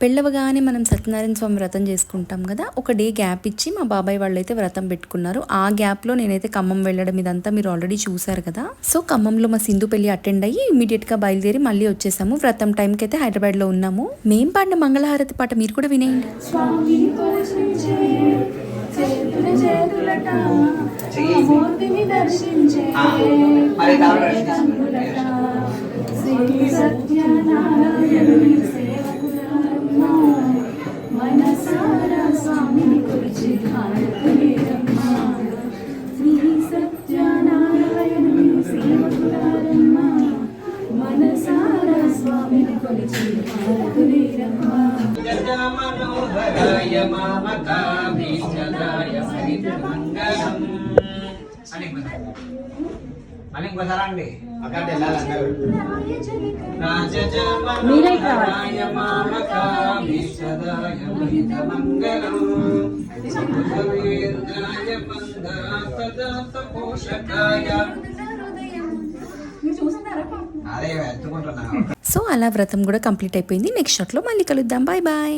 పెళ్ళవగానే మనం సత్యనారాయణ స్వామి వ్రతం చేసుకుంటాం కదా, ఒక డే గ్యాప్ ఇచ్చి మా బాబాయ్ వాళ్ళు అయితే వ్రతం పెట్టుకున్నారు. ఆ గ్యాప్లో నేనైతే ఖమ్మం వెళ్ళడం ఇదంతా మీరు ఆల్రెడీ చూసారు కదా. సో ఖమ్మంలో మా సింధు పెళ్లి అటెండ్ అయ్యి ఇమీడియట్గా బయలుదేరి మళ్ళీ వచ్చేసాము. వ్రతం టైంకి అయితే హైదరాబాద్లో ఉన్నాము. మేం పాడిన మంగళహారతి పాట మీరు కూడా వినేయండి. మనసారా స్వామిని కొలిచి భారతీయమ్మ, శ్రీ సత్యనారాయణుని సేవకురారమ్మ, మనసారా స్వామిని కొలిచి భారతీయమ్మ. మనోహరాయ మామకాభీష్టదాయ మంగళం అని కుదరండి. అక్కడ సో అలా వ్రతం కూడా కంప్లీట్ అయిపోయింది. నెక్స్ట్ షాట్లో మళ్ళీ కలుద్దాం. Bye bye.